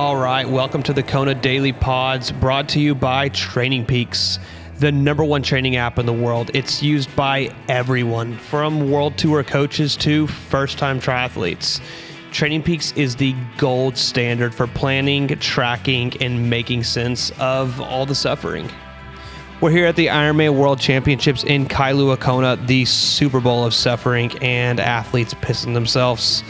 All right, welcome to the Kona Daily Pods, brought to you by Training Peaks, the #1 training app in the world. It's used by everyone, from world tour coaches to first-time triathletes. Training Peaks is the gold standard for planning, tracking, and making sense of all the suffering. We're here at the Ironman World Championships in Kailua, Kona, the Super Bowl of suffering and athletes pissing themselves.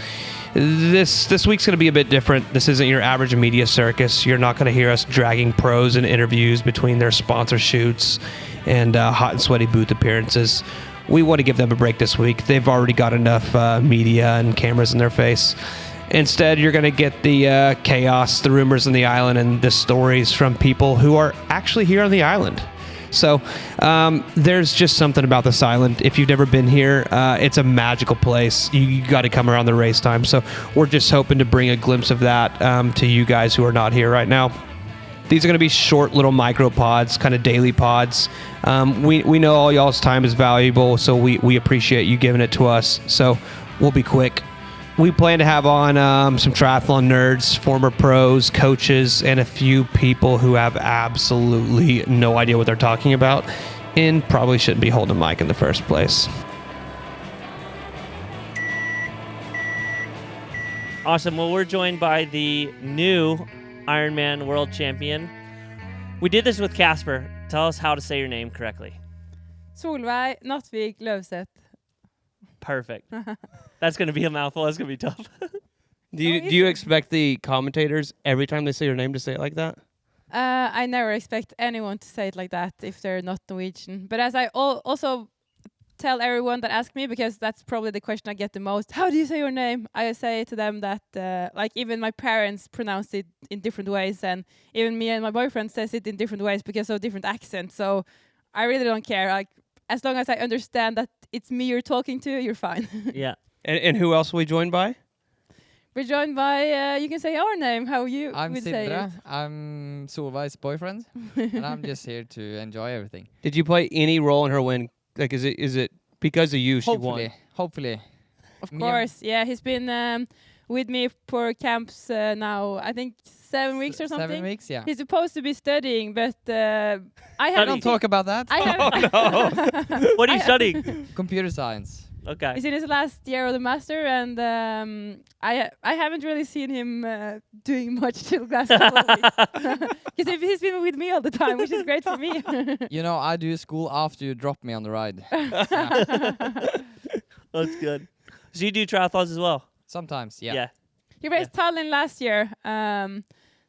This week's going to be a bit different. This isn't your average media circus. You're not going to hear us dragging pros in interviews between their sponsor shoots and hot and sweaty booth appearances. We want to give them a break this week. They've already got enough media and cameras in their face. Instead, you're going to get the chaos, the rumors on the island, and the stories from people who are actually here on the island. So there's just something about this island. If you've never been here, it's a magical place. You got to come around the race time. So we're just hoping to bring a glimpse of that to you guys who are not here right now. These are going to be short little micro pods, kind of daily pods. We know all y'all's time is valuable, so we appreciate you giving it to us. So we'll be quick. We plan to have on some triathlon nerds, former pros, coaches, and a few people who have absolutely no idea what they're talking about and probably shouldn't be holding a mic in the first place. Awesome. Well, we're joined by the new Ironman World Champion. We did this with Casper. Tell us how to say your name correctly. Solveig Løvseth. Perfect. That's going to be a mouthful. That's going to be tough. Do you expect the commentators every time they say your name to say it like that? I never expect anyone to say it like that if they're not Norwegian. But as I also tell everyone that asks me, because that's probably the question I get the most, how do you say your name? I say to them that like even my parents pronounce it in different ways, and even me and my boyfriend says it in different ways because of different accents. So I really don't care. Like, as long as I understand that it's me you're talking to, you're fine. Yeah. And who else are we joined by? We're joined by, you can say our name, how you I'm would say Sindre. it. I'm Solveig's boyfriend, and I'm just here to enjoy everything. Did you play any role in her win? Like, is it because of you she won? Hopefully. Of course, yeah. He's been with me for camps now, I think 7 weeks or something. 7 weeks, yeah. He's supposed to be studying, but I Don't talk about that. What are you studying? Computer science. Okay. He's in his last year of the master, and I haven't really seen him doing much till last couple of weeks. Because he's been with me all the time, which is great for me. You know, I do school after you drop me on the ride. That's good. So you do triathlons as well? Sometimes, yeah. He raced Tallinn last year.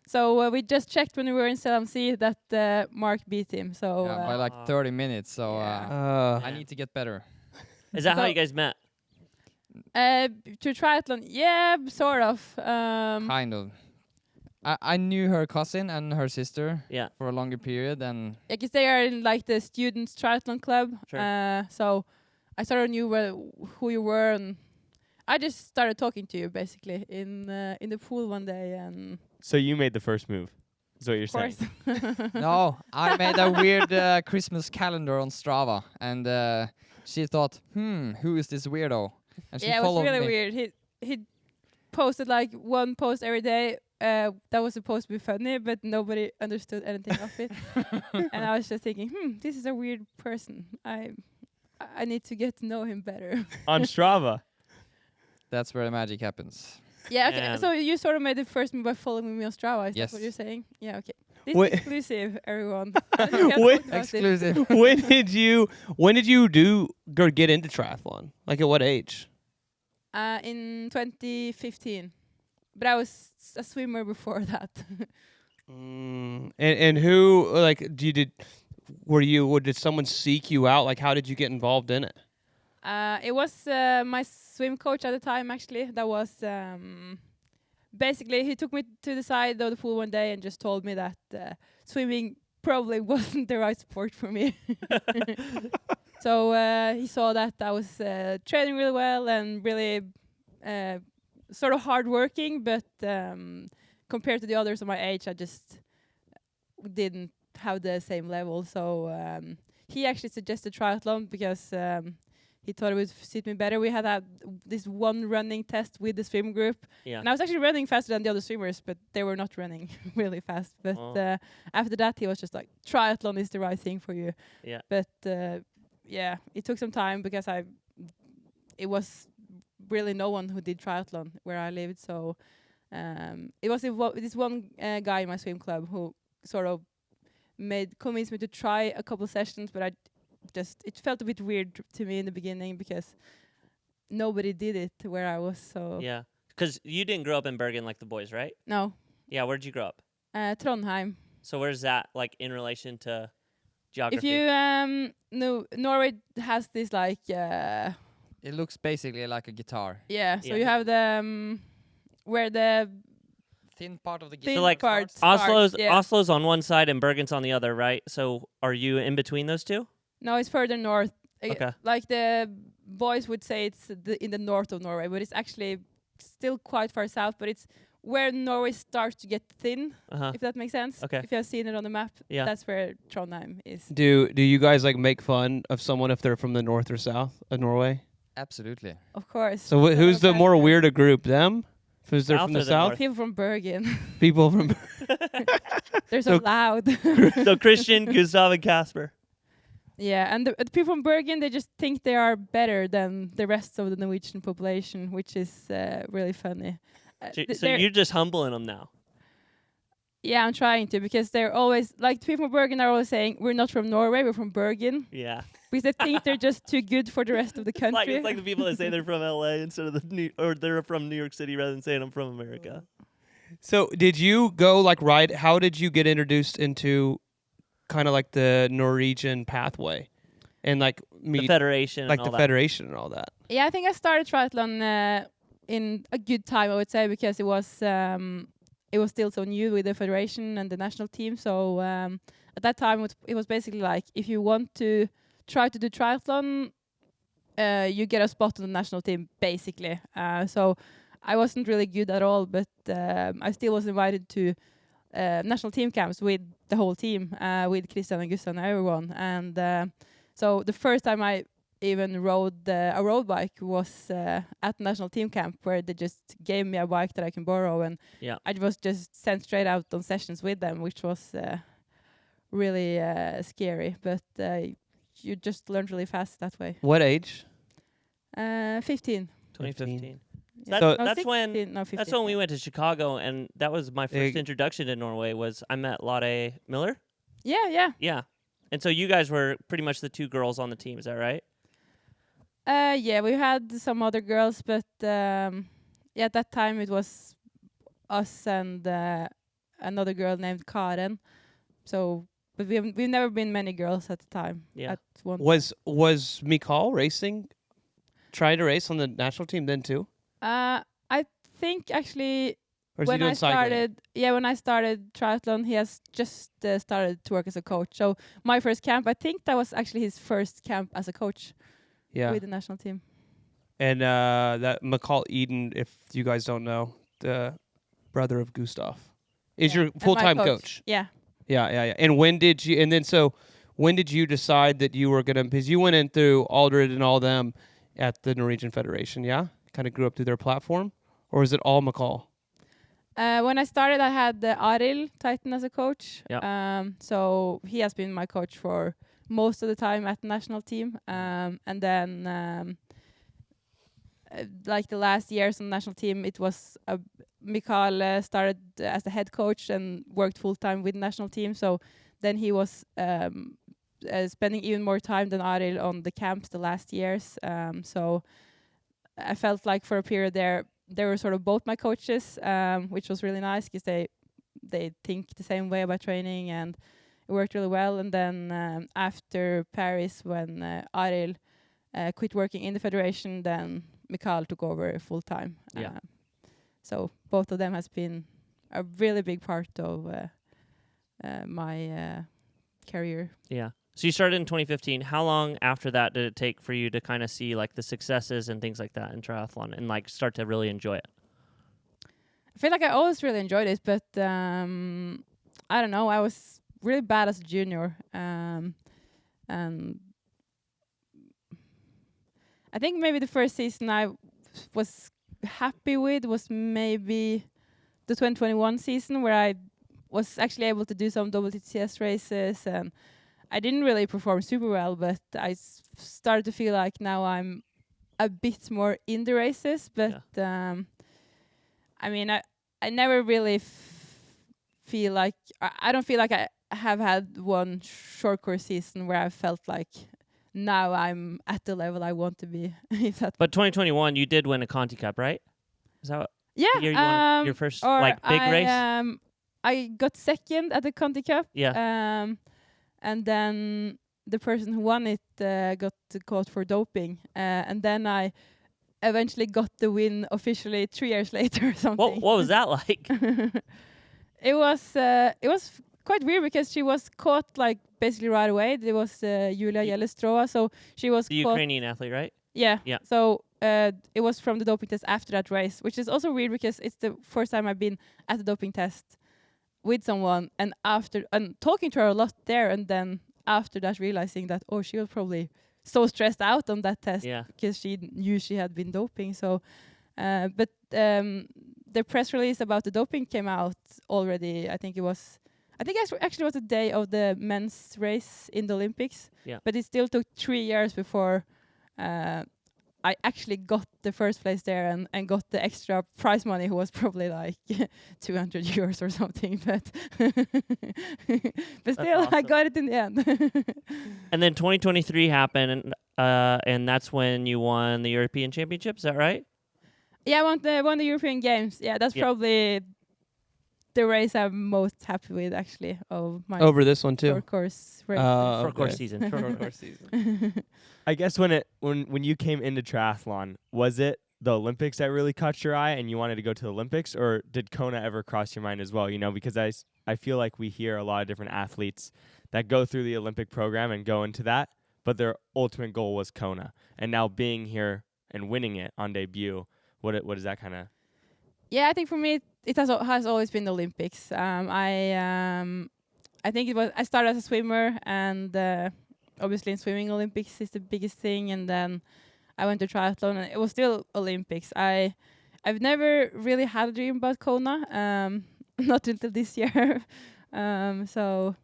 So we just checked when we were in Selamsi that Mark beat him. So By like 30 minutes, so I need to get better. Is that how you guys met? to triathlon, yeah, sort of. Kind of. I knew her cousin and her sister for a longer period, and I guess they are in like the students triathlon club. Sure. So I sort of knew who you were, and I just started talking to you basically in the pool one day. And so you made the first move, is what you're saying? no, I made a weird Christmas calendar on Strava, and she thought, who is this weirdo? And she yeah, it was followed really me. weird. He posted like one post every day. That was supposed to be funny, but nobody understood anything of it. And I was just thinking, this is a weird person. I need to get to know him better. On Strava. That's where the magic happens. Yeah, okay. Yeah. So you sort of made the first move by following me on Strava. Is Yes. that what you're saying? Yeah, okay. This Wait. is exclusive, everyone. Exclusive. When did you get into triathlon? Like at what age? In 2015. But I was a swimmer before that. And who did someone seek you out? Like, how did you get involved in it? It was my swim coach at the time, actually. That was basically, he took me to the side of the pool one day and just told me that swimming probably wasn't the right sport for me. So he saw that I was training really well and really sort of hardworking, but compared to the others of my age, I just didn't have the same level. So he actually suggested triathlon because he thought it would suit me better. We had this one running test with the swim group, Yeah. and I was actually running faster than the other swimmers, but they were not running really fast. But after that, he was just like, triathlon is the right thing for you. Yeah. But yeah, it took some time because it was really no one who did triathlon where I lived. So it was this one guy in my swim club who sort of convinced me to try a couple sessions, but it felt a bit weird to me in the beginning because nobody did it where I was. So Yeah. Because you didn't grow up in Bergen like the boys, right? no, Yeah. Where did you grow up? Trondheim. So where's that like in relation to geography? If you Norway has this like It looks basically like a guitar. yeah. So Yeah. you have the where the Thin part of the thin guitar. like part Oslo's starts, yeah. Oslo's on one side and Bergen's on the other, right? So are you in between those two? No, it's further north. Okay. Like the boys would say it's in the north of Norway, but it's actually still quite far south. But it's where Norway starts to get thin, Uh-huh. if that makes sense. Okay. If you have seen it on the map, Yeah. that's where Trondheim is. Do you guys like make fun of someone if they're from the north or south of Norway? Absolutely. Of course. So who's the more weirder group? Them? Who's there South from the or the south? north? People from Bergen. People from They're so So- loud. So Christian, Gustav, and Casper. Yeah, and the people from Bergen, they just think they are better than the rest of the Norwegian population, which is really funny. So you're just humbling them now. Yeah, I'm trying to, because they're always, like, the people from Bergen are always saying, we're not from Norway, we're from Bergen. Yeah. Because they think they're just too good for the rest of the country. It's like the people that say they're from LA instead of or they're from New York City rather than saying I'm from America. So did you go like how did you get introduced into kind of like the Norwegian pathway and like The federation, like and all the that. federation and all that? Yeah, I think I started triathlon in a good time, I would say, because it was still so new with the federation and the national team. So at that time, it was basically like, if you want to try to do triathlon, you get a spot on the national team, basically. So I wasn't really good at all, but I still was invited to national team camps with the whole team, with Christian and Gustav and everyone. And so the first time I even rode a road bike was at national team camp, where they just gave me a bike that I can borrow, and I was just sent straight out on sessions with them, which was really scary, but you just learn really fast that way. What age? 15. 2015. Yeah. So- No, That's 16, when no, 15. that's when we went to Chicago, and that was my first Big. introduction to Norway. Was I met Lotte Miller? Yeah. Yeah, and so you guys were pretty much the two girls on the team. Is that right? Yeah, we had some other girls, but at that time it was us and another girl named Karen. So, but we've never been many girls at the time. Yeah. At one Was Mikal racing, trying to race on the national team then too? I think actually Or is he when doing I cycling? when I started triathlon, he has just started to work as a coach. So my first camp, I think that was actually his first camp as a coach Yeah. with the national team. And that McCall Eden, if you guys don't know, the brother of Gustav, is Yeah. your And my full-time coach. Yeah. Yeah. And when did you decide that you were gonna? Because you went in through Aldred and all them at the Norwegian Federation, yeah. Kind of grew up through their platform, or is it all McCall? When I started, I had Arild Titan as a coach. Yeah. So he has been my coach for most of the time at the national team. And then, like the last years on the national team, it was Mikael started as the head coach and worked full time with the national team. So then he was spending even more time than Arild on the camps the last years. So I felt like for a period there, they were sort of both my coaches, which was really nice because they think the same way about training, and it worked really well. And then after Paris, when Arild quit working in the federation, then Mikael took over full time. Yeah. So both of them has been a really big part of my career. Yeah. So you started in 2015. How long after that did it take for you to kind of see like the successes and things like that in triathlon and like start to really enjoy it? I feel like I always really enjoyed it, but I don't know. I was really bad as a junior, and I think maybe the first season I was happy with was maybe the 2021 season, where I was actually able to do some WTCS races, and I didn't really perform super well, but I started to feel like now I'm a bit more in the races. But I mean, I never really feel like I don't feel like I have had one short course season where I felt like now I'm at the level I want to be. But 2021, you did win a Conti Cup, right? Is that the year you won your first big race? I got second at the Conti Cup. Yeah. And then the person who won it got caught for doping. And then I eventually got the win officially 3 years later or something. What was that like? It was quite weird because she was caught like basically right away. There was Julia Jellestrova, so she was the caught. Ukrainian athlete, right? Yeah. Yeah. So it was from the doping test after that race, which is also weird because it's the first time I've been at the doping test with someone, and talking to her a lot there, and then after that realizing that she was probably so stressed out on that test because she knew she had been doping. So, but the press release about the doping came out already. I think actually was the day of the men's race in the Olympics. Yeah. But it still took 3 years before I actually got the first place there and got the extra prize money, who was probably like 200 euros or something. But still, awesome. I got it in the end. And then 2023 happened, and that's when you won the European Championship. Is that right? Yeah, I won the European Games. Yeah, that's probably the race I'm most happy with, actually. Over this one too. Short course race. Short course season. Short course season. I guess when you came into triathlon, was it the Olympics that really caught your eye and you wanted to go to the Olympics, or did Kona ever cross your mind as well? You know, because I feel like we hear a lot of different athletes that go through the Olympic program and go into that, but their ultimate goal was Kona. And now being here and winning it on debut, what is that kind of? Yeah, I think for me it has always been the Olympics. I think I started as a swimmer, and obviously in swimming, Olympics is the biggest thing, and then I went to triathlon, and it was still Olympics. I've never really had a dream about Kona, not until this year. So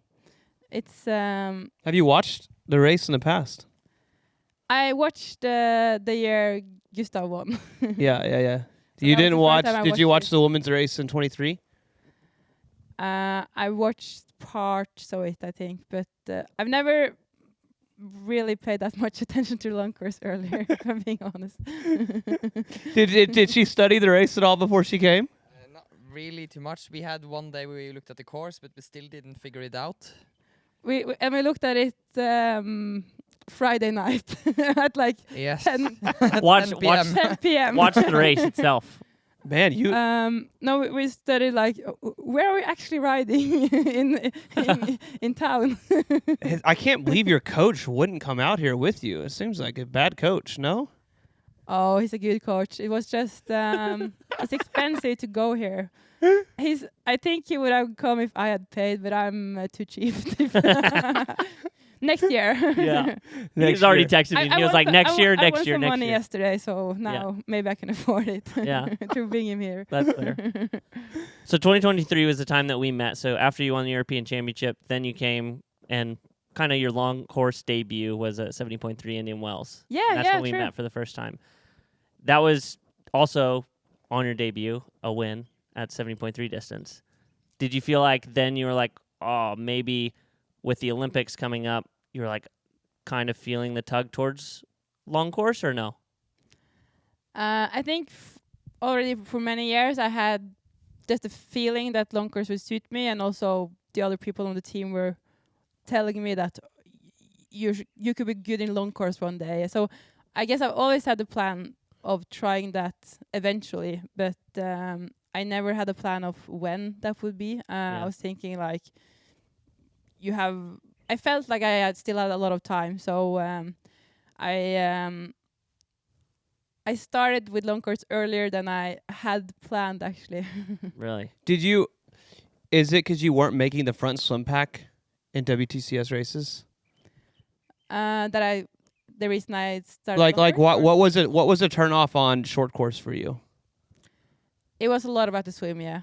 it's. Have you watched the race in the past? I watched the year Gustav won. Yeah. So you didn't watch? Did you watch it. the women's race in 23? I watched parts of it, I think, but I've never really paid that much attention to long course earlier, if I'm being honest. Did she study the race at all before she came? Not really too much. We had one day where we looked at the course, but we still didn't figure it out. We looked at it Friday night at like 10 p.m. Watch the race itself. Man, you. No, we studied like where are we actually riding in town. I can't believe your coach wouldn't come out here with you. It seems like a bad coach, no? Oh, he's a good coach. It was just it's expensive to go here. I think he would have come if I had paid, but I'm too cheap. Next year. Yeah. He's already texted me. He was like, next year. I won some money yesterday, so now maybe I can afford it. Yeah. To bring him here. That's fair. So 2023 was the time that we met. So after you won the European Championship, then you came, and kind of your long course debut was at 70.3 Indian Wells. Yeah, and that's when we met for the first time. That was also on your debut, a win at 70.3 distance. Did you feel like then you were like, oh, maybe with the Olympics coming up, you were like kind of feeling the tug towards long course, or no? I think already for many years I had just a feeling that long course would suit me, and also the other people on the team were telling me that you could be good in long course one day. So I guess I've always had the plan of trying that eventually, but I never had a plan of when that would be. I was thinking like I felt like I still had a lot of time, so I started with long course earlier than I had planned, actually. Really? Is it because you weren't making the front swim pack in WTCS races? That the reason I started. Like long course, or- what was it? What was a turn off on short course for you? It was a lot about the swim, yeah.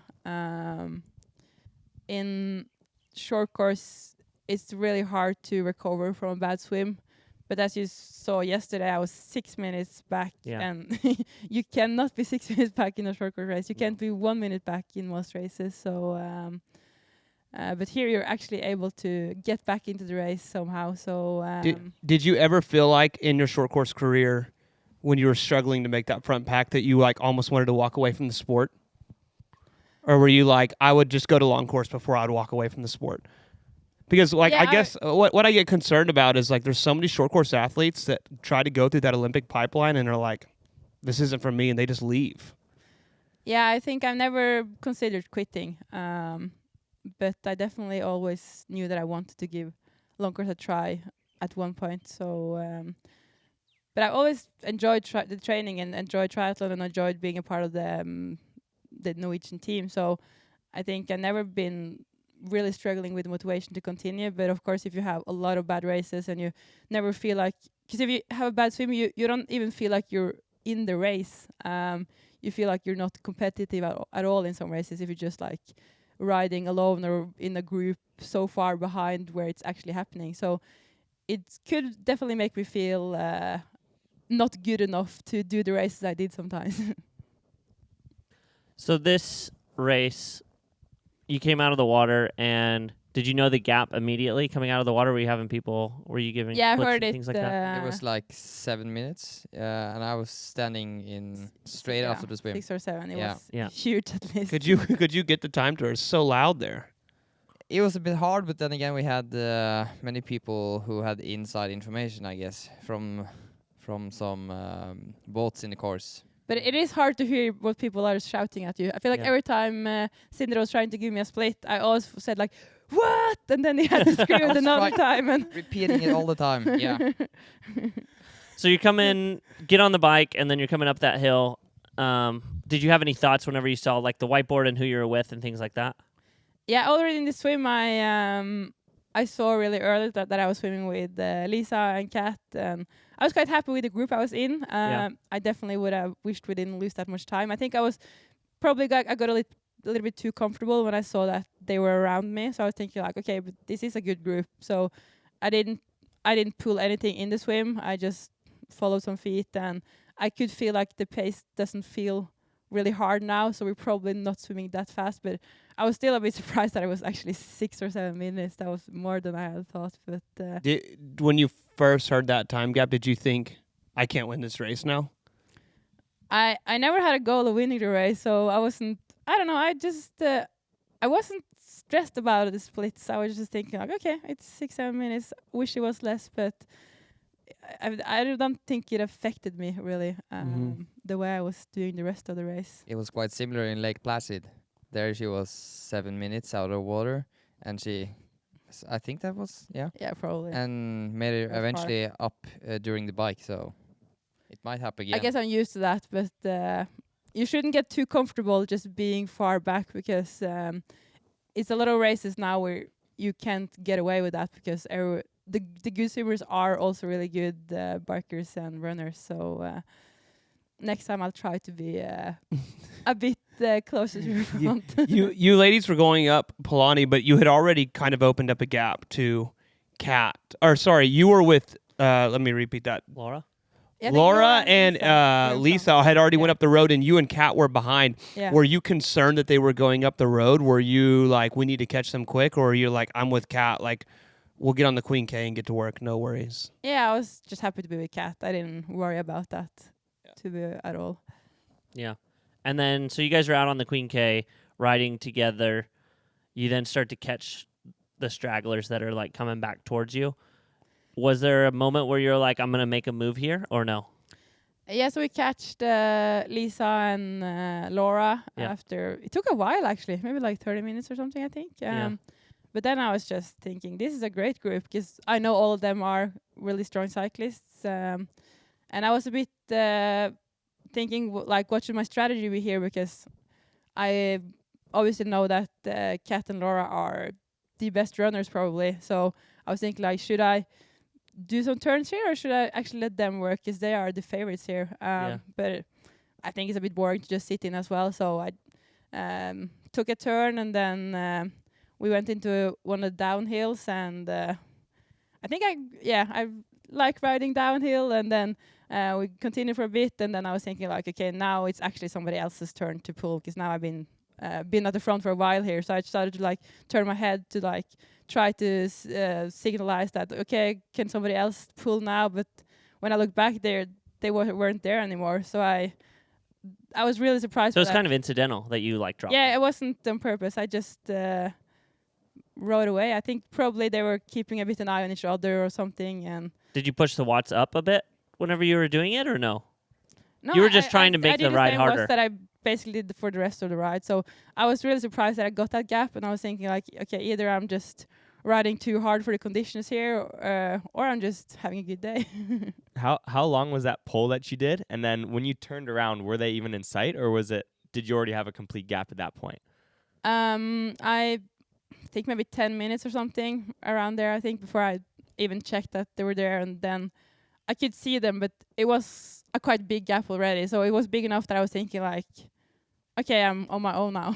In short course, it's really hard to recover from a bad swim. But as you saw yesterday, I was 6 minutes back, Yeah. and you cannot be 6 minutes back in a short course race. You can't be 1 minute back in most races. So, but here you're actually able to get back into the race somehow. So, Did you ever feel like in your short course career, when you were struggling to make that front pack, that you like almost wanted to walk away from the sport? Or were you like, I would just go to long course before I'd walk away from the sport? Because like Yeah, I guess what I get concerned about is like there's so many short course athletes that try to go through that Olympic pipeline and are like, this isn't for me, and they just leave. yeah, I think I've never considered quitting. But I definitely always knew that I wanted to give long course a try at one point. So, but I always enjoyed the training and enjoyed triathlon and enjoyed being a part of the Norwegian team. So I think I've never been really struggling with motivation to continue. But of course, if you have a lot of bad races and you never feel like, because if you have a bad swim, you don't even feel like you're in the race. You feel like you're not competitive at all in some races if you're just like riding alone or in a group so far behind where it's actually happening. So it could definitely make me feel not good enough to do the races I did sometimes. So this race, you came out of the water, and did you know the gap immediately coming out of the water? Were you giving Yeah, I splits heard and it. things like that? It was like 7 minutes, and I was standing in straight Yeah, after the swim. 6 or 7. It Yeah. was Yeah. huge at least. Could you get the time to her? It's so loud there. It was a bit hard, but then again, we had many people who had inside information, I guess, from some boats in the course. But it is hard to hear what people are shouting at you. I feel like Yeah. every time Sindre was trying to give me a split, I always said like, "What?" And then he had to scream it was another trying- time. And Repeating it all the time. Yeah. So you come in, get on the bike, and then you're coming up that hill. Did you have any thoughts whenever you saw like the whiteboard and who you were with and things like that? yeah, already in the swim, I saw really early that I was swimming with Lisa and Kat, and I was quite happy with the group I was in. Yeah. I definitely would have wished we didn't lose that much time. I think I was probably I got a little bit too comfortable when I saw that they were around me. So I was thinking like, okay, but this is a good group. So I didn't pull anything in the swim. I just followed some feet, and I could feel like the pace doesn't feel really hard now. So we're probably not swimming that fast, but I was still a bit surprised that it was actually 6 or 7 minutes. That was more than I had thought. But When you first heard that time gap, did you think, I can't win this race now? I never had a goal of winning the race, so I wasn't. I don't know. I just I wasn't stressed about the splits. I was just thinking like, okay, it's 6-7 minutes. Wish it was less, but I don't think it affected me really the way I was doing the rest of the race. It was quite similar in Lake Placid. There she was 7 minutes out of water, and I think that was, yeah, Yeah, probably. and made it That's far. eventually up during the bike, so it might happen again. I guess I'm used to that, but you shouldn't get too comfortable just being far back, because it's a lot of races now where you can't get away with that, because the good swimmers are also really good bikers and runners. So next time I'll try to be a bit closer to the front. you ladies were going up Polani, but you had already kind of opened up a gap to Kat. Or sorry, you were with. Let me repeat that. Laura? Yeah, I think Laura and Lisa were Lisa from- had already yeah. went up the road, and you and Kat were behind. Yeah. Were you concerned that they were going up the road? Were you like, we need to catch them quick? Or were you like, I'm with Kat, like, we'll get on the Queen K and get to work, no worries? Yeah, I was just happy to be with Kat. I didn't worry about that to be at all. Yeah. And then, so you guys are out on the Queen K riding together. You then start to catch the stragglers that are like coming back towards you. Was there a moment where you're like, I'm going to make a move here, or no? Yeah, so we catched Lisa and Laura Yeah. after. It took a while, actually, maybe like 30 minutes or something, I think. Yeah. But then I was just thinking, this is a great group, because I know all of them are really strong cyclists. And I was a bit thinking, like, what should my strategy be here? Because I obviously know that Kat and Laura are the best runners, probably. So I was thinking, like, should I do some turns here, or should I actually let them work? Because they are the favorites here. But I think it's a bit boring to just sit in as well. So I took a turn, and then we went into one of the downhills, and I think I like riding downhill, and then we continued for a bit, and then I was thinking like, okay, now it's actually somebody else's turn to pull, because now I've been at the front for a while here, so I started to like turn my head to like try to signalize that, okay, can somebody else pull now? But when I looked back there, they weren't there anymore, so I was really surprised. So it's kind of incidental that you like dropped. Yeah, it wasn't on purpose. I just rode away. I think probably they were keeping a bit an eye on each other or something. And did you push the watts up a bit whenever you were doing it, or no? No, You were just trying to make the ride harder. That I basically did for the rest of the ride. So I was really surprised that I got that gap, and I was thinking like, okay, either I'm just riding too hard for the conditions here, or I'm just having a good day. How long was that pull that you did? And then when you turned around, were they even in sight, or did you already have a complete gap at that point? I think maybe 10 minutes or something around there, I think, before I even checked that they were there, and then I could see them, but it was a quite big gap already, so it was big enough that I was thinking like, okay, I'm on my own now.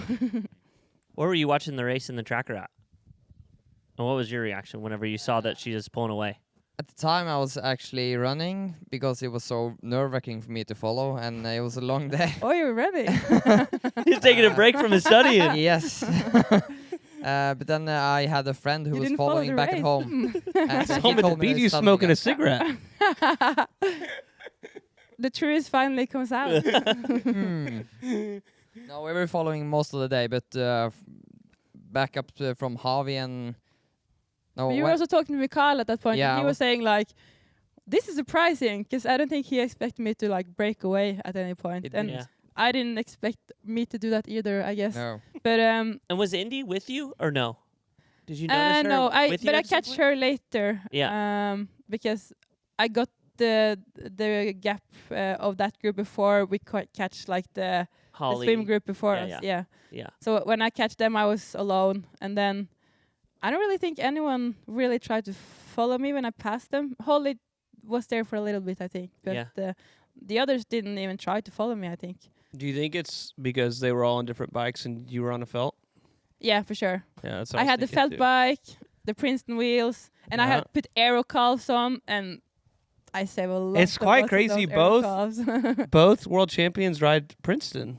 Where were you watching the race in the tracker at? And what was your reaction whenever you saw that she was pulling away? At the time, I was actually running because it was so nerve-wracking for me to follow, and it was a long day. Oh, you were ready? He's taking a break from his studying. Yes. But then I had a friend who You was didn't follow following the back at race. home. And he Home at the told me beat, to you stop smoking a again. cigarette. The truth finally comes out. No, we were following most of the day, but back up from Harvey and... No, But you were also talking to Mikael at that point, Yeah, and he I was saying like, this is surprising, because I don't think he expected me to like break away at any point. It And Yeah. I didn't expect me to do that either, I guess. No. But And was Indy with you or no? Did you notice her no, with you but I at some catched point? her later. Yeah. Because I got the gap of that group before we catch like the Holly. swim group before Yeah, us. yeah. Yeah. Yeah. So when I catch them, I was alone, and then I don't really think anyone really tried to follow me when I passed them. Holly was there for a little bit, I think, but Yeah. the others didn't even try to follow me, I think. Do you think it's because they were all on different bikes and you were on a felt? Yeah, for sure. Yeah, that's. I had the felt bike, the Princeton wheels, and I had put aero calves on, and I saved a lot. It's quite crazy. Both world champions ride Princeton.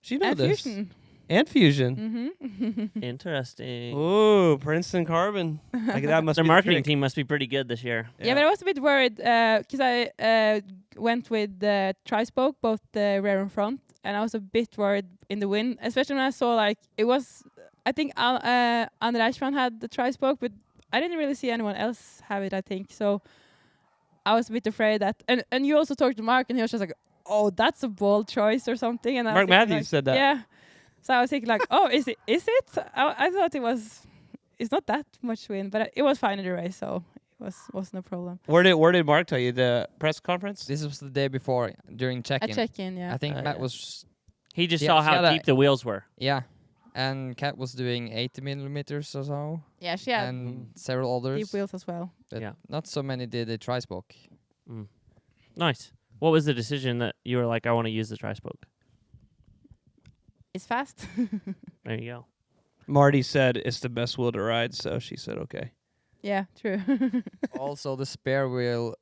She know and this. Fusion. And Fusion. Mm-hmm. Interesting. Ooh, Princeton Carbon. Like that must Their be the marketing trick. team must be pretty good this year. Yeah, but I was a bit worried because I went with the tri-spoke, both the rear and front, and I was a bit worried in the wind, especially when I saw like it was. I think Anne Reichmann had the tri-spoke, but I didn't really see anyone else have it, I think. So I was a bit afraid that... And you also talked to Mark, and he was just like, oh, that's a bold choice or something. And I Mark was thinking, Matthews said that. Yeah. So I was thinking like, oh, is it? I thought it was... It's not that much wind, but it was fine in the race, so it wasn't a problem. Where did Mark tell you? The press conference? This was the day before, during A check-in. check-in, yeah. I think Matt yeah. was... He just Yeah, saw she how had a- deep the wheels were. Yeah. And Kat was doing 80 millimeters or so. Yeah, she had And several others. deep wheels as well. But Yeah. not so many did the tri-spoke. Mm. Nice. What was the decision that you were like, I want to use the tri-spoke? It's fast. There you go. Marty said it's the best wheel to ride, so she said okay. Yeah, true. Also, the spare wheel,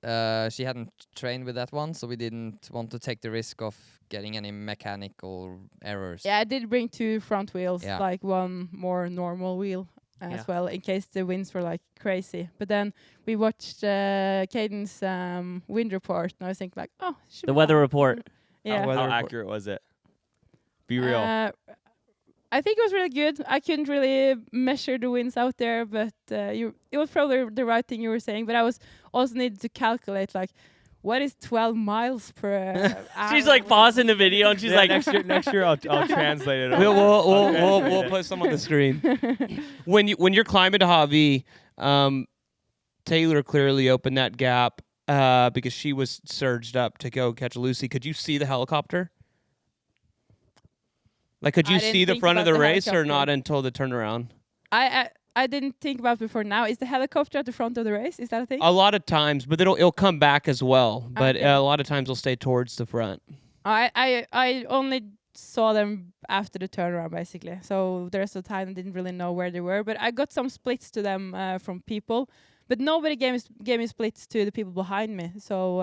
she hadn't trained with that one, so we didn't want to take the risk of getting any mechanical errors. Yeah, I did bring 2 front wheels, Yeah. like one more normal wheel Yeah. as well, in case the winds were like crazy. But then we watched Kaiden's wind report, and I was thinking like, oh, should The be weather fine. report. Yeah. weather How report. accurate was it? Be real. I think it was really good. I couldn't really measure the winds out there, but it was probably the right thing you were saying. But I was also needed to calculate like, what is 12 miles per hour? She's like pausing the video and she's like, next year I'll translate it. We'll put some on the screen. When you're climbing to Havi, Taylor clearly opened that gap because she was surged up to go catch Lucy. Could you see the helicopter? Like, could you I didn't see the think front of about the the race or helicopter. not until the turnaround? I I didn't think about before now. Is the helicopter at the front of the race? Is that a thing? A lot of times, but it'll come back as well. But Okay. a lot of times, it'll stay towards the front. I only saw them after the turnaround, basically. So the rest of the time, I didn't really know where they were. But I got some splits to them from people. But nobody gave me splits to the people behind me. So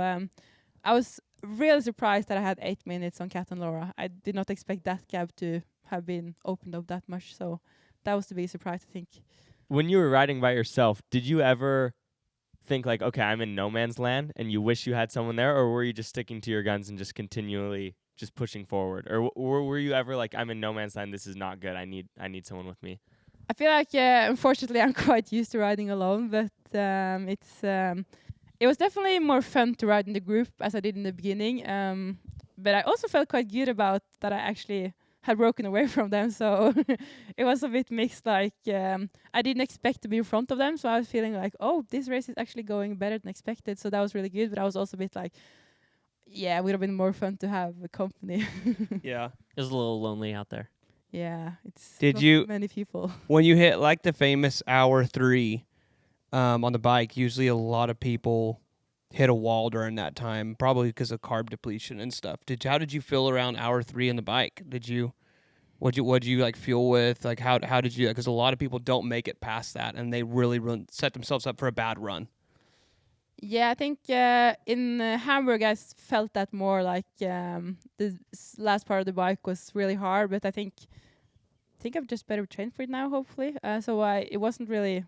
I was really surprised that I had 8 minutes on Kat and Laura. I did not expect that gap to have been opened up that much. So that was the big surprise, I think. When you were riding by yourself, did you ever think like, okay, I'm in no man's land, and you wish you had someone there, or were you just sticking to your guns and just continually just pushing forward, or were you ever like, I'm in no man's land, this is not good, I need someone with me? I feel like, unfortunately, I'm quite used to riding alone, but it was definitely more fun to ride in the group as I did in the beginning. But I also felt quite good about that I actually had broken away from them, so it was a bit mixed. Like I didn't expect to be in front of them, so I was feeling like, oh, this race is actually going better than expected. So that was really good. But I was also a bit like, yeah, it would have been more fun to have a company. Yeah. It was a little lonely out there. Yeah, it's Did not you- many people. When you hit like the famous hour 3 on the bike, usually a lot of people hit a wall during that time, probably because of carb depletion and stuff. How did you feel around hour 3 on the bike? What'd you like fuel with? Like how did you? Because a lot of people don't make it past that, and they really set themselves up for a bad run. Yeah, I think in Hamburg I felt that more, like the last part of the bike was really hard, but I think I'm just better trained for it now, hopefully. So it wasn't really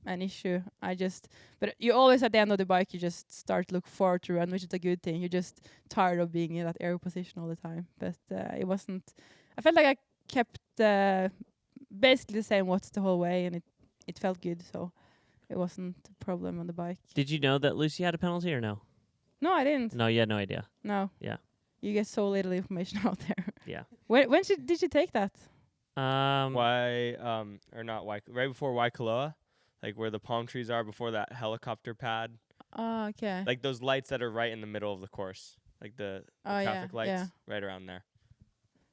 an issue. But you always at the end of the bike you just start to look forward to run, which is a good thing. You're just tired of being in that aero position all the time. But it wasn't. I felt like I kept basically the same watts the whole way, and it felt good. So it wasn't a problem on the bike. Did you know that Lucy had a penalty or no? No, I didn't. No, you had no idea. No. Yeah. You get so little information out there. Yeah. When did you take that? Right before Waikoloa, like where the palm trees are before that helicopter pad, Oh, okay. like those lights that are right in the middle of the course, like the Oh, traffic lights, yeah. right around there.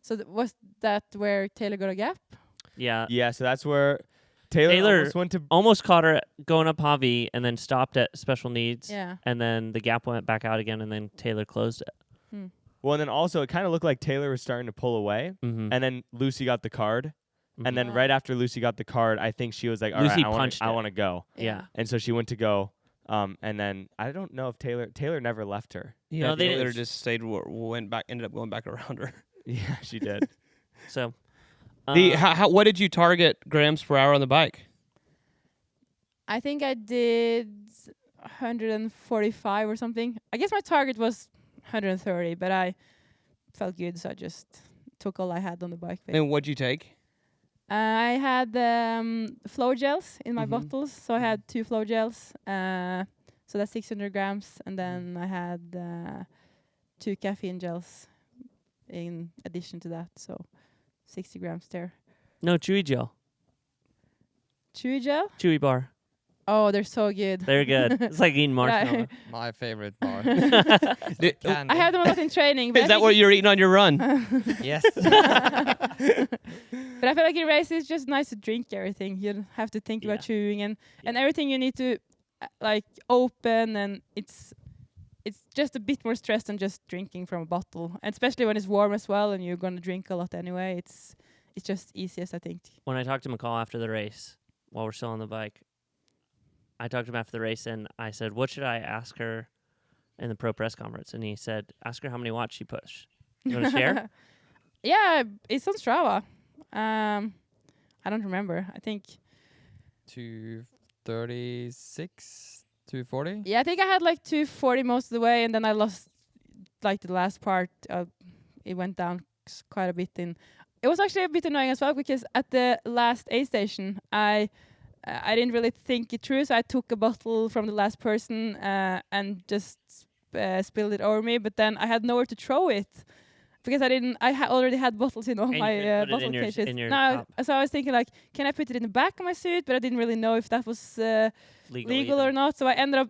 So was that where Taylor got a gap? Yeah. Yeah, so that's where Taylor almost went to. Almost caught her going up Javi and then stopped at special needs. Yeah. And then the gap went back out again, and then Taylor closed it. Well, and then also it kind of looked like Taylor was starting to pull away, Mm-hmm. and then Lucy got the card, and then Mhm. right after Lucy got the card, I think she was like, "All Lucy right, punched I it. want to go," Yeah. and so she went to go, and then I don't know if Taylor never left her. Yeah, No, they Taylor didn't. just ended up going back around her. Yeah, she did. So. What did you target grams per hour on the bike? I think I did 145 or something. I guess my target was 130, but I felt good, so I just took all I had on the bike. And what'd you take? I had flow gels in my Mhm. bottles, so I had 2 flow gels. So that's 600 grams, and then I had 2 caffeine gels in addition to that, so 60 grams there. No, Chewy gel. Chewy gel? Chewy bar. Oh, they're so good. They're good. It's like eating marshmallow. My favorite bar. Is I had them a lot in training. But I that think what you're eating on your run? Yes. But I feel like in race it's just nice to drink everything. You don't have to think Yeah. about chewing and everything you need to like open, and it's just a bit more stress than just drinking from a bottle. And especially when it's warm as well and you're gonna drink a lot anyway. It's just easiest, I think. When I talked to McCall after the race, while we're still on the bike, I talked to him after the race, and I said, what should I ask her in the pro press conference? And he said, ask her how many watts she pushed. You want to share? Yeah, it's on Strava. I don't remember. I think 236, 240. I think I had like 240 most of the way, and then I lost like the last part. It went down quite a bit. It was actually a bit annoying as well, because at the last aid station, I didn't really think it through, so I took a bottle from the last person and just spilled it over me. But then I had nowhere to throw it, because I already had bottles in all And you my couldn't put it bottle in your cases. in your No, top. so I was thinking like, can I put it in the back of my suit? But I didn't really know if that was legal or not. So I ended up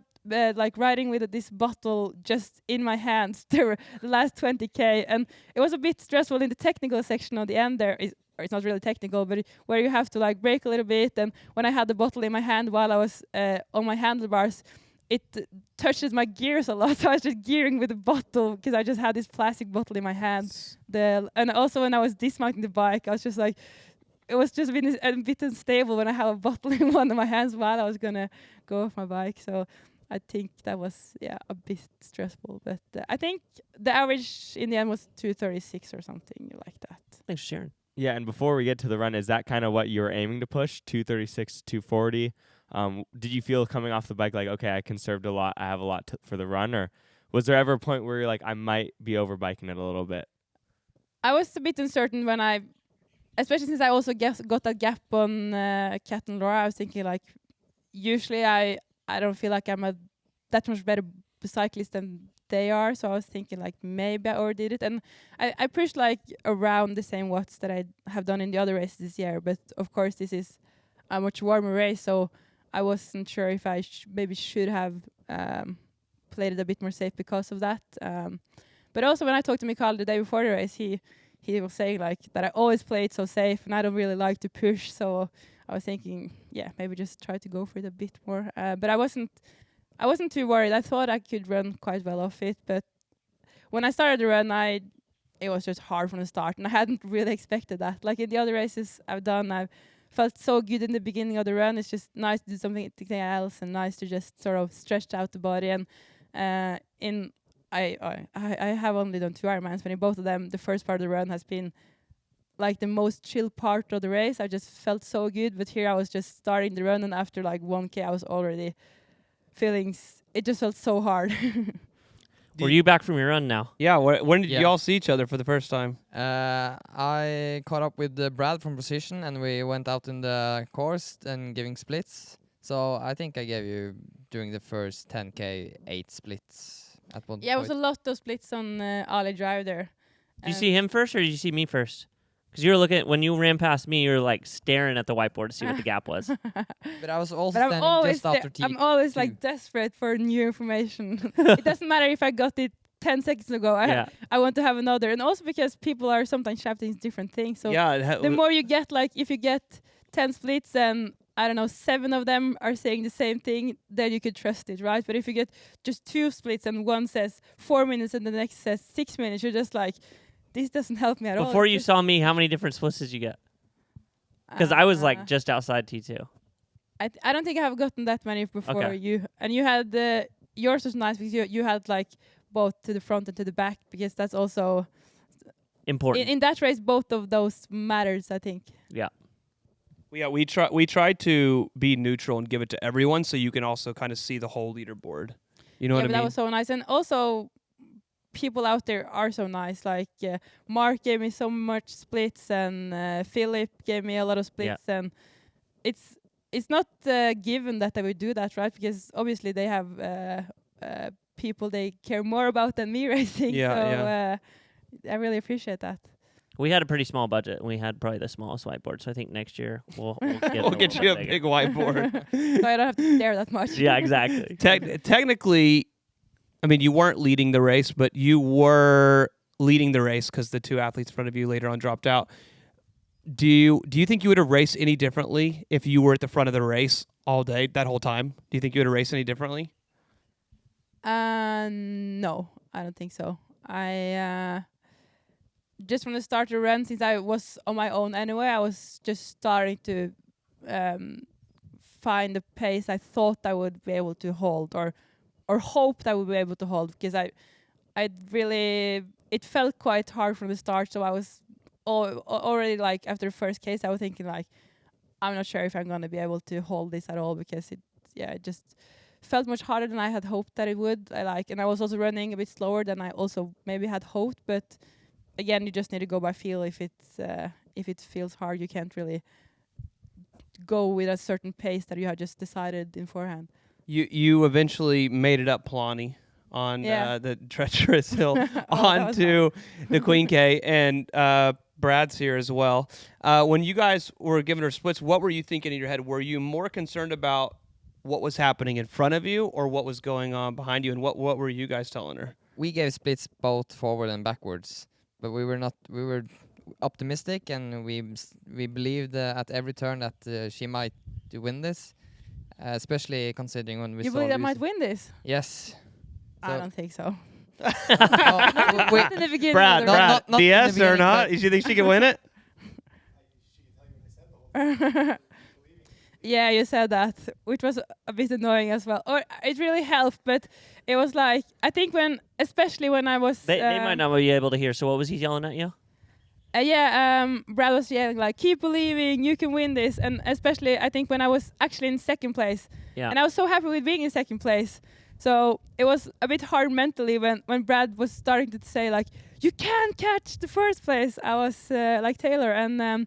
like riding with this bottle just in my hands the last 20k, and it was a bit stressful in the technical section on the end there. or it's not really technical, but where you have to like brake a little bit. And when I had the bottle in my hand while I was on my handlebars, it touches my gears a lot. So I was just gearing with the bottle because I just had this plastic bottle in my hand. And also when I was dismounting the bike, I was just like, it was just a bit unstable when I have a bottle in one of my hands while I was gonna go off my bike. So I think that was a bit stressful. But I think the average in the end was 2:36 or something like that. Thanks for sharing. Yeah, and before we get to the run, is that kind of what you were aiming to push? 2:36, 2:40. Did you feel coming off the bike like, okay, I conserved a lot, I have a lot for the run, or was there ever a point where you're like, I might be over biking it a little bit? I was a bit uncertain when especially since I also got that gap on Kat and Laura. I was thinking like, usually I don't feel like I'm that much better cyclist than they are. So I was thinking like maybe I overdid it, and I pushed like around the same watts that I have done in the other races this year. But of course this is a much warmer race, so I wasn't sure if I maybe should have played it a bit more safe because of that. But also when I talked to Mikael the day before the race, he was saying like that I always play it so safe and I don't really like to push. So I was thinking, maybe just try to go for it a bit more. But I wasn't too worried. I thought I could run quite well off it, but when I started the run, it was just hard from the start, and I hadn't really expected that. Like in the other races I've done, I've felt so good in the beginning of the run. It's just nice to do something else and nice to just sort of stretch out the body. And I have only done 2 Ironmans, but in both of them, the first part of the run has been like the most chill part of the race. I just felt so good, but here I was just starting the run, and after like 1K, I was already feeling. It just felt so hard. Were you back from your run now? Yeah. When did you all see each other for the first time? I caught up with Brad from Precision, and we went out in the course and giving splits. So I think I gave you during the first 10K 8 splits at one point. Yeah, it was a lot of splits on Ali Drive there. Did you see him first, or did you see me first? Because you were looking, when you ran past me, you were like staring at the whiteboard to see what the gap was. But I was also standing just after T. I'm always like desperate for new information. It doesn't matter if I got it 10 seconds ago. I want to have another. And also because people are sometimes shouting different things. So the more you get, like if you get 10 splits and I don't know, 7 of them are saying the same thing, then you could trust it, right? But if you get just 2 splits and one says 4 minutes and the next says 6 minutes, you're just like, this doesn't help me at all. Before you saw me, how many different splits did you get? Because I was like just outside T2. I don't think I have gotten that many before you. And you had yours was nice because you had like both to the front and to the back, because that's also important. In that race, both of those matters, I think. Yeah. Yeah, we tried to be neutral and give it to everyone, so you can also kind of see the whole leaderboard. You know what I mean? That was so nice. And also, people out there are so nice. Like Mark gave me so much splits, and Philip gave me a lot of splits. Yeah. And it's not given that they would do that, right? Because obviously they have people they care more about than me racing. Yeah, so I really appreciate that. We had a pretty small budget, and we had probably the smallest whiteboard. So I think next year we'll get you a big whiteboard. So I don't have to stare that much. Yeah, exactly. Technically, I mean, you weren't leading the race, but you were leading the race because the 2 athletes in front of you later on dropped out. Do you think you would have raced any differently if you were at the front of the race all day, that whole time? Do you think you would have raced any differently? No, I don't think so. Just from the start of the run, since I was on my own anyway, I was just starting to find the pace I thought I would be able to hold, or hoped I would be able to hold, because it felt quite hard from the start. So I was already like after the first case, I was thinking like, I'm not sure if I'm gonna be able to hold this at all, because it just felt much harder than I had hoped that it would. And I was also running a bit slower than I also maybe had hoped, but again, you just need to go by feel. If it feels hard, you can't really go with a certain pace that you had just decided beforehand. You eventually made it up Palani on the treacherous hill onto the Queen K, and Brad's here as well. When you guys were giving her splits, what were you thinking in your head? Were you more concerned about what was happening in front of you or what was going on behind you, and what were you guys telling her? We gave splits both forward and backwards. But we were optimistic, and we believed at every turn that she might win this, especially considering when we You saw believe I Lucy. might win this? Yes. I So- don't think so. Oh, Not in the beginning. Brad, of the Brad. race. not in the DS or beginning, not? but- You think she can win it? Yeah, you said that, which was a bit annoying as well. Or it really helped, but it was like I think especially when I was They might not be able to hear. So what was he yelling at you? Brad was yelling like, "Keep believing, you can win this!" And especially I think when I was actually in second place, Yeah. and I was so happy with being in second place. So it was a bit hard mentally when Brad was starting to say like, "You can't catch the first place." I was like Taylor, and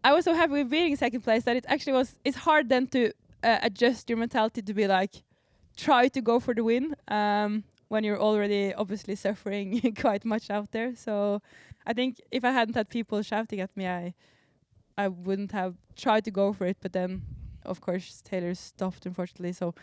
I was so happy with being in second place that it actually it's hard then to adjust your mentality to be like, try to go for the win when you're already obviously suffering quite much out there. So I think if I hadn't had people shouting at me, I wouldn't have tried to go for it. But then, of course, Taylor stopped, unfortunately, so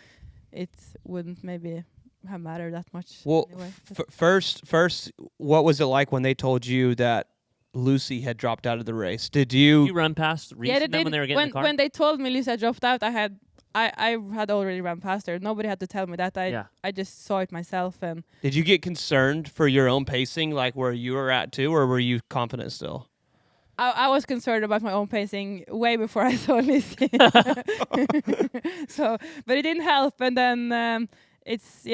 it wouldn't maybe have mattered that much. Well, anyway. first, what was it like when they told you that Lucy had dropped out of the race? Did Did you? you run past Reese Yeah, and them when they were getting in the car? when they told me Lisa dropped out, I had already run past her. Nobody had to tell me that. I just saw it myself, and Did you get concerned for your own pacing, like where you were at too, or were you confident still? I was concerned about my own pacing way before I saw Lucy. So, but it didn't help. And then it's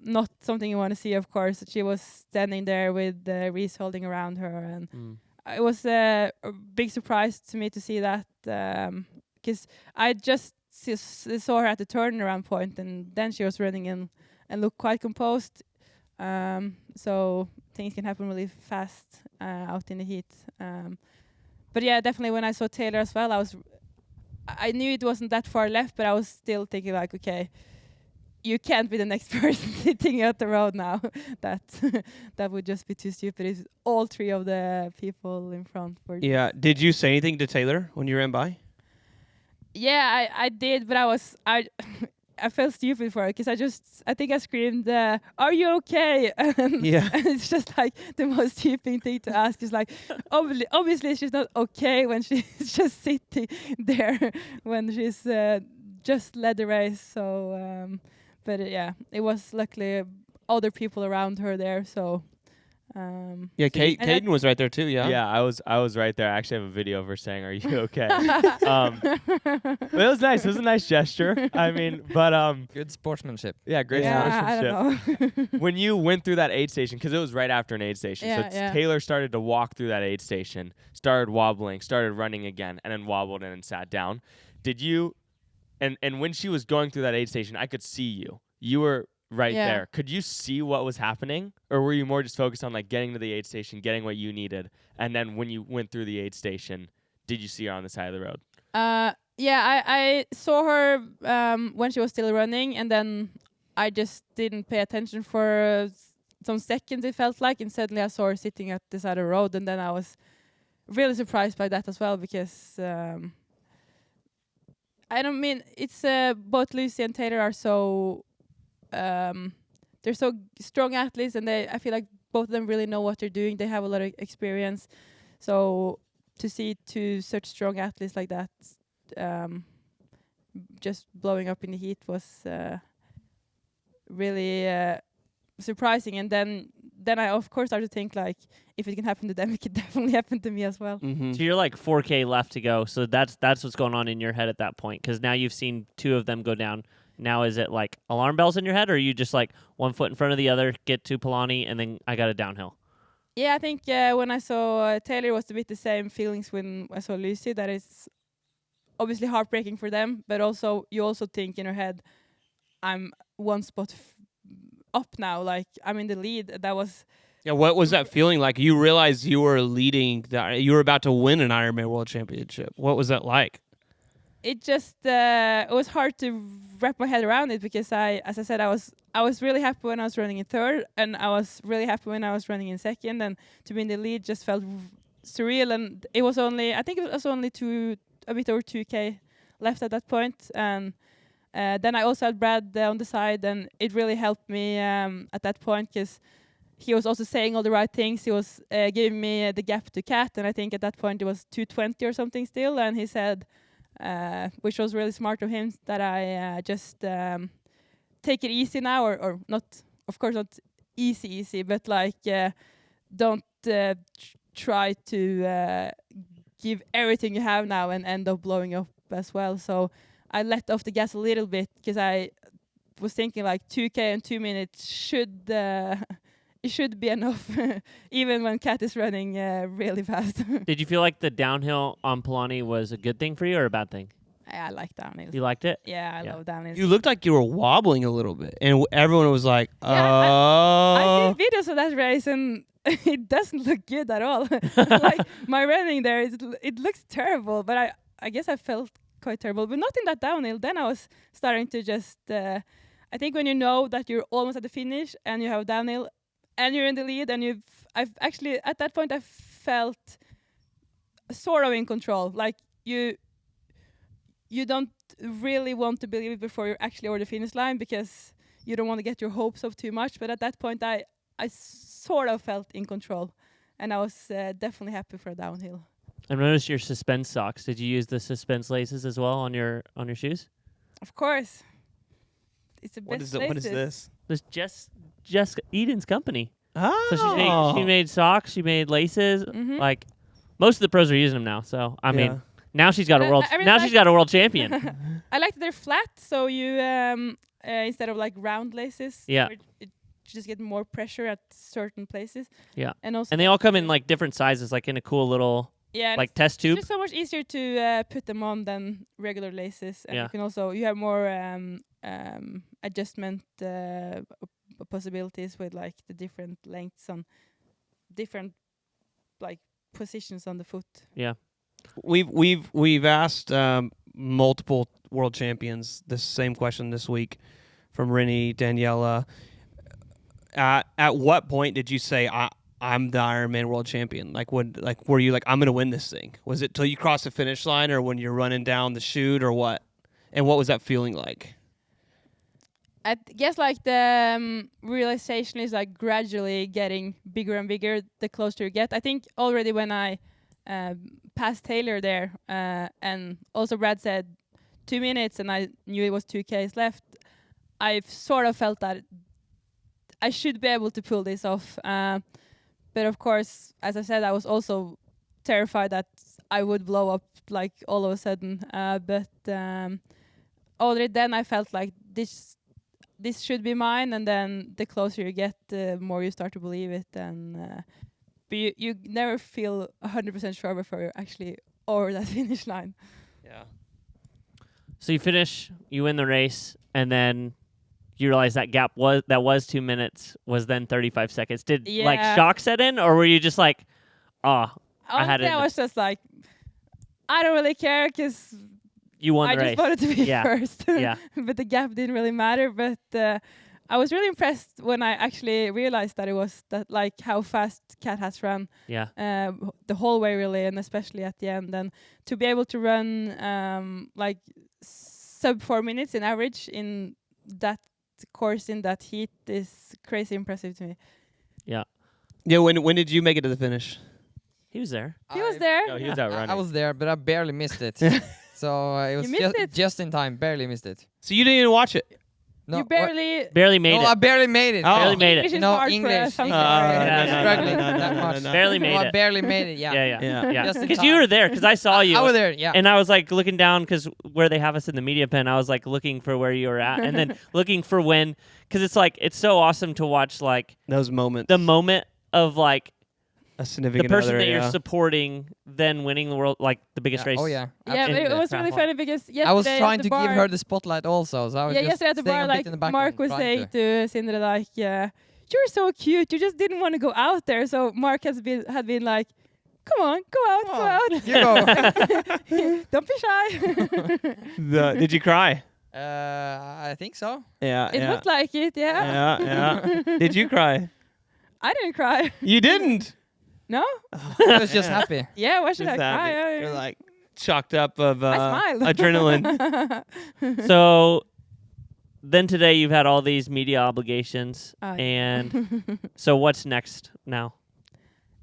not something you want to see. Of course, she was standing there with Reese holding around her, and it was a big surprise to me to see that because I just saw her at the turnaround point, and then she was running in and looked quite composed. So things can happen really fast out in the heat. But yeah, definitely when I saw Taylor as well, I knew it wasn't that far left, but I was still thinking like, okay, you can't be the next person sitting at the road now. That would just be too stupid. It's all three of the people in front were. Yeah. Did you say anything to Taylor when you ran by? Yeah, I did, but I felt stupid for it because I think I screamed, "Are you okay?" And Yeah. and it's just like the most stupid thing to ask. Is like, obviously she's not okay when she's just sitting there when she's just led the race. So, but yeah, it was luckily other people around her there. So. Yeah, and Kaiden was right there too. Yeah. Yeah, I was right there. I actually have a video of her saying, "Are you okay?" But it was nice. It was a nice gesture. I mean, but Good sportsmanship. yeah, great I sportsmanship. don't know. When you went through that aid station, because it was right after an aid station, Yeah, so yeah. Taylor started to walk through that aid station, started wobbling, started running again, and then wobbled and then sat down. Did you? And when she was going through that aid station, I could see you. You were right Yeah. there. Could you see what was happening, or were you more just focused on like getting to the aid station, getting what you needed, and then when you went through the aid station, did you see her on the side of the road? Yeah, I saw her when she was still running, and then I just didn't pay attention for some seconds, it felt like, and suddenly I saw her sitting at the side of the road, and then I was really surprised by that as well, because I don't mean, it's both Lucy and Taylor are so they're so strong athletes, and I feel like both of them really know what they're doing. They have a lot of experience, so to see two such strong athletes like that just blowing up in the heat was really surprising. And then I of course started to think like, if it can happen to them, it could definitely happen to me as well. Mm-hmm. So you're like 4K left to go. So that's what's going on in your head at that point, because now you've seen two of them go down. Now is it like alarm bells in your head, or are you just like one foot in front of the other, get to Polani, and then I got it downhill? Yeah, I think when I saw Taylor, it was a bit the same feelings when I saw Lucy. That is obviously heartbreaking for them, but also you also think in your head, I'm one spot up now, like I'm in the lead. That was. Yeah. What was that feeling like? You realized you were leading. You were about to win an Ironman World Championship. What was that like? It just it was hard to wrap my head around it, because as I said, I was really happy when I was running in third, and I was really happy when I was running in second, and to be in the lead just felt surreal. And it was only, I think it was only a bit over 2K left at that point, and then I also had Brad on the side, and it really helped me at that point, because he was also saying all the right things. He was giving me the gap to Kat, and I think at that point it was 2:20 or something still. And he said, which was really smart of him, that I just take it easy now, or not, of course not easy, but like don't try to give everything you have now and end up blowing up as well. So I let off the gas a little bit because I was thinking like 2K in 2 minutes should it should be enough, even when Kat is running really fast. Did you feel like the downhill on Polani was a good thing for you or a bad thing? I like downhills. You liked it? Yeah, I love downhills. You looked like you were wobbling a little bit, and everyone was like, Yeah, "Oh." I see videos of that race, and it doesn't look good at all. Like my running there, it looks terrible. But I guess I felt quite terrible, but not in that downhill. Then I was starting to just. I think when you know that you're almost at the finish and you have downhill, and you're in the lead, and I've actually at that point I felt sort of in control. Like you don't really want to believe it before you're actually over the finish line because you don't want to get your hopes up too much. But at that point, I sort of felt in control, and I was definitely happy for a downhill. I noticed your suspense socks. Did you use the suspense laces as well on your shoes? Of course, it's the What best is this? This Jessica Eden's company. Oh. So she made socks. She made laces. Mhm. Like most of the pros are using them now. So I mean. Yeah. Now she's got a But world. I really Now like- she's got a world champion. I like that they're flat, so you instead of like round laces, Yeah. where it just get more pressure at certain places. Yeah. and also And they all come in like different sizes, like in a cool little yeah, and like test it's tube. just so much easier to put them on than regular laces, and Yeah. you can also you have more adjustment possibilities with like the different lengths on different like positions on the foot. Yeah. We've asked multiple world champions this same question this week, from Rennie, Daniela. At what point did you say I'm the Ironman world champion? Were you like, I'm gonna win this thing? Was it till you crossed the finish line, or when you're running down the chute, or what? And what was that feeling like? I guess like the realization is like gradually getting bigger and bigger the closer you get. I think already when I passed Taylor there, and also Brad said 2 minutes, and I knew it was 2Ks left, I've sort of felt that I should be able to pull this off. But of course, as I said, I was also terrified that I would blow up like all of a sudden. But already then I felt like this should be mine, and then the closer you get, the more you start to believe it. And but you never feel 100% sure before you're actually over that finish line. Yeah. So you finish, you win the race, and then you realize that gap was 2 minutes, was then 35 seconds. Did like Yeah. shock set in, or were you just like, I had Honestly, it. I was just like, I don't really care because You won I the just race. wanted to be Yeah. first. Yeah. But the gap didn't really matter. But I was really impressed when I actually realized that it was that like how fast Kat has run Yeah. the whole way really, and especially at the end. And to be able to run like sub 4 minutes in average in that course in that heat is crazy impressive to me. Yeah. Yeah. When did you make it to the finish? He was there. He was there. No, he was Yeah. out running. I was there, but I barely missed it. So it was missed it? just in time. Barely missed it. So you didn't even watch it? No, You barely. Barely made no, it. I barely made it. Oh. Barely made it. English is No, hard English. for something. Yeah, struggling no, that no, much. no. Barely made No, I it. barely made it. Yeah. Yeah. Yeah. Just in Because you time. were there, because I saw you. I was there. Yeah. And I was like looking down because where they have us in the media pen, I was like looking for where you were at, and then looking for when, because it's like it's so awesome to watch like Those moments. the moment of like a the significant person other, that yeah. you're supporting then winning the world, like the biggest race. Oh yeah. Yeah, but it in was really triathlon. funny because yesterday I was at trying the to bar, give her the spotlight also, so I was yeah, just yesterday at the staying bar, a bit like in the background. Mark was trying saying to Sindre, like, you're so cute. You just didn't want to go out there. So Mark had been like, come on, go out, go out. You go. Don't be shy. Did you cry? I think so. Yeah. It yeah. looked like it, yeah. Yeah. Did you cry? I didn't cry. You didn't. No? I was just happy. Yeah, why should Just I happy. cry? You're like chocked up of I smiled. adrenaline. So then today you've had all these media obligations, Yeah. and so what's next now?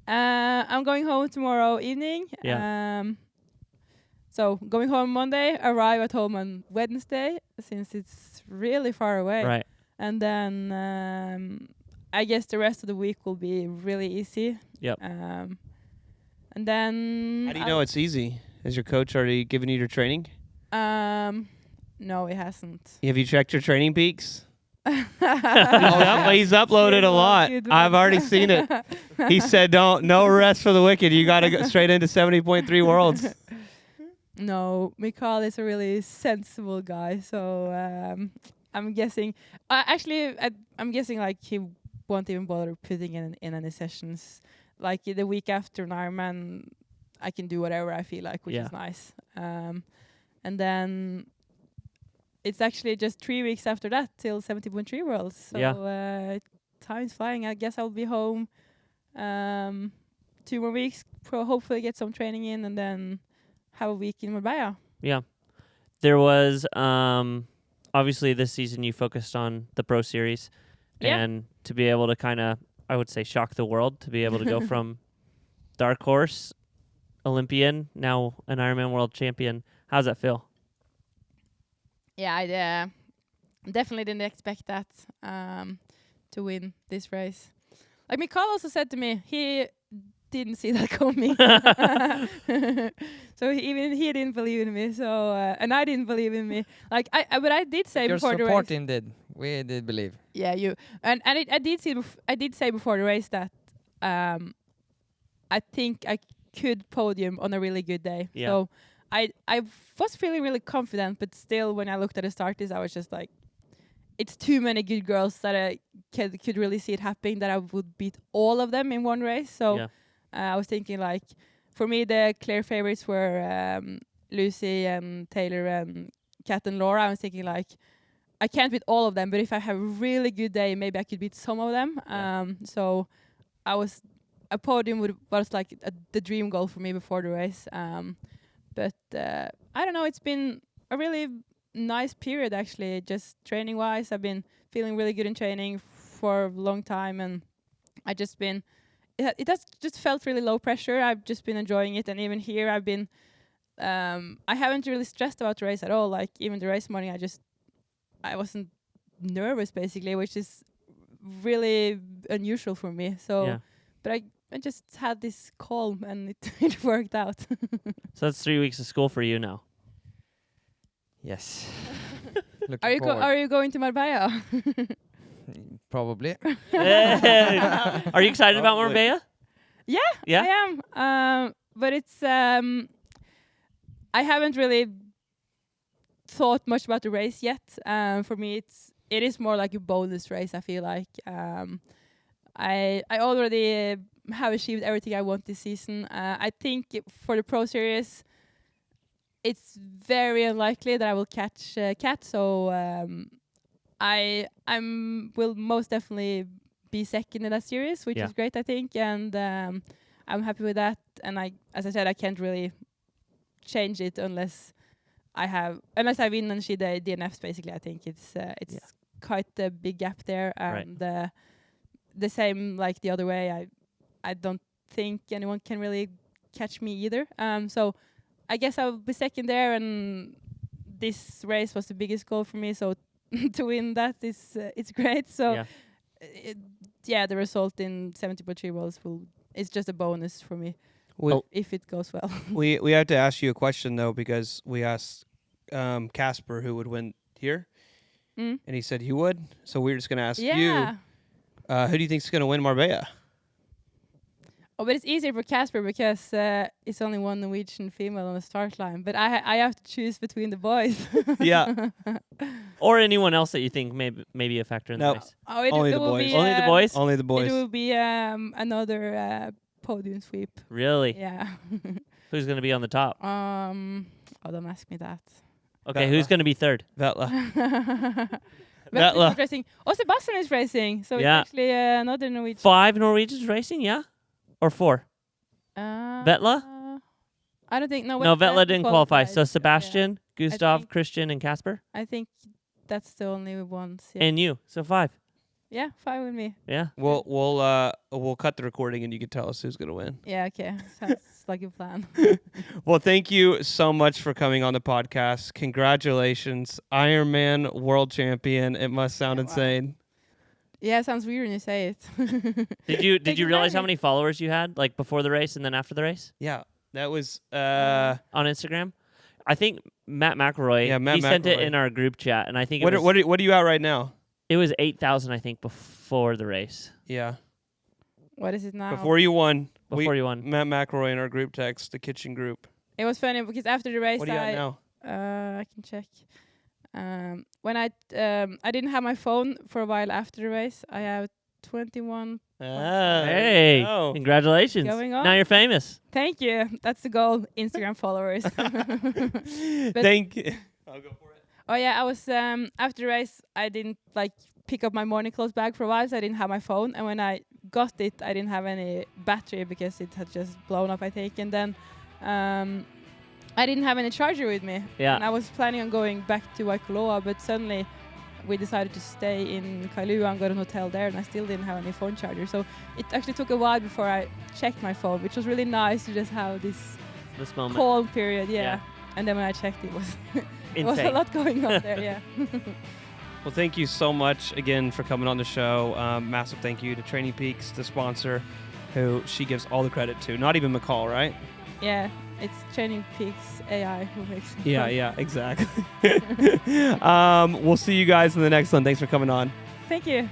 I'm going home tomorrow evening. So going home Monday, arrive at home on Wednesday, since it's really far away. Right. And then I guess the rest of the week will be really easy. Yep. And then How do you know it's easy? Has your coach already given you your training? no, it hasn't. Have you checked your training peaks? Oh, He's uploaded a lot. I've already seen it. He said, no rest for the wicked. You got to go straight into 70.3 worlds. No, Mikael is a really sensible guy, so I'm guessing. I'm guessing like he won't even bother putting in any sessions. Like the week after an Ironman, I can do whatever I feel like, which is nice. And then it's actually just 3 weeks after that till 70.3 Worlds. So time's flying. I guess I'll be home 2 more weeks. Hopefully get some training in, and then have a week in Marbella. Yeah. There was obviously this season you focused on the Pro Series, and to be able to kind of, I would say, shock the world, to be able to go from dark horse, Olympian, now an Ironman World Champion. How's that feel? Yeah, I definitely didn't expect that to win this race. Like Mikael also said to me, he didn't see that coming. So even he didn't believe in me. So and I didn't believe in me. Like but I did say before the race. Your support team did. We did believe. Yeah, you and I did say before the race that I think I could podium on a really good day. Yeah. So I was feeling really confident, but still, when I looked at the starters, I was just like, it's too many good girls that I could really see it happening, that I would beat all of them in one race. So I was thinking, like, for me, the clear favorites were Lucy and Taylor and Kat and Laura. I was thinking, like, I can't beat all of them, but if I have a really good day, maybe I could beat some of them. So a podium was like the dream goal for me before the race. But I don't know, it's been a really nice period, actually, just training-wise. I've been feeling really good in training for a long time, and it has just felt really low pressure. I've just been enjoying it, and even here I've been, I haven't really stressed about the race at all. Like, even the race morning, I wasn't nervous, basically, which is really unusual for me. So, but I just had this calm, and it worked out. So that's 3 weeks of school for you now. Yes. Are you going to Marbella? Probably. Are you excited about Marbella? Yeah, Yeah? I am. But it's I haven't really thought much about the race yet. For me, it is more like a bonus race, I feel like. I already have achieved everything I want this season. I think for the Pro Series, it's very unlikely that I will catch Kat. So I will most definitely be second in that series, which is great, I think, and I'm happy with that. And as I said, I can't really change it unless I win and she the DNFs. Basically, I think it's quite a big gap there, and the same like the other way. I don't think anyone can really catch me either. So I guess I'll be second there, and this race was the biggest goal for me. So to win that it's great. So the result in 70.3 Worlds is just a bonus for me if it goes well. We have to ask you a question though, because we asked Casper who would win here, and he said he would. So we're just going to ask you, who do you think is going to win Marbella? Oh, but it's easier for Casper because it's only one Norwegian female on the start line. But I have to choose between the boys. Yeah. Or anyone else that you think may be a factor in the race. Oh, only the boys. Only the boys? Only the boys. It will be another podium sweep. Really? Yeah. Who's going to be on the top? Don't ask me that. Okay, Vetla. who's going to be third? Vetla. Vetla is racing. Oh, Sebastian is racing. So it's actually another Norwegian. 5 Norwegians racing, yeah? Or 4? Vetla? I don't think. No, Vetla didn't qualify. So Sebastian, Gustav, Christian, and Casper? I think that's the only ones. Yeah, And you. So 5. yeah, 5 with me. Yeah. We'll cut the recording and you can tell us who's gonna win. Yeah, okay, sounds like a plan. Well, thank you so much for coming on the podcast. Congratulations, Ironman World Champion. It must sound Yeah, wow. insane. Yeah, sounds weird when you say it. Did you Thank you realize very how many followers you had, like before the race and then after the race Yeah, that was on Instagram? I think Matt McElroy. Yeah, Matt he sent it McElroy. in our group chat, and I think what it was, are you at right now? it was 8,000. I think before the race. Yeah, What is it now? before you won. Before you won. Matt McElroy in our group text, the kitchen group. It was funny because after the race, What do you got now? I can check. When I didn't have my phone for a while after the race. I have 21. Hey, Oh. congratulations! Going on. Now you're famous. Thank you. That's the goal. Instagram followers. Thank you. I'll go for it. Oh yeah, I was after the race. I didn't like pick up my morning clothes bag for a while, so I didn't have my phone. And when I got it, I didn't have any battery because it had just blown up, I think. And then I didn't have any charger with me. Yeah. And I was planning on going back to Waikoloa, but suddenly we decided to stay in Kailua and got an hotel there, and I still didn't have any phone charger. So it actually took a while before I checked my phone, which was really nice to just have this This moment. calm period. Yeah. Yeah. And then when I checked, it was there was a Insane. lot going on there. Yeah. Well, thank you so much again for coming on the show. Massive thank you to Training Peaks, the sponsor, who she gives all the credit to. Not even McCall, right? Yeah. It's Training Peaks AI who makes it. Yeah, exactly. We'll see you guys in the next one. Thanks for coming on. Thank you.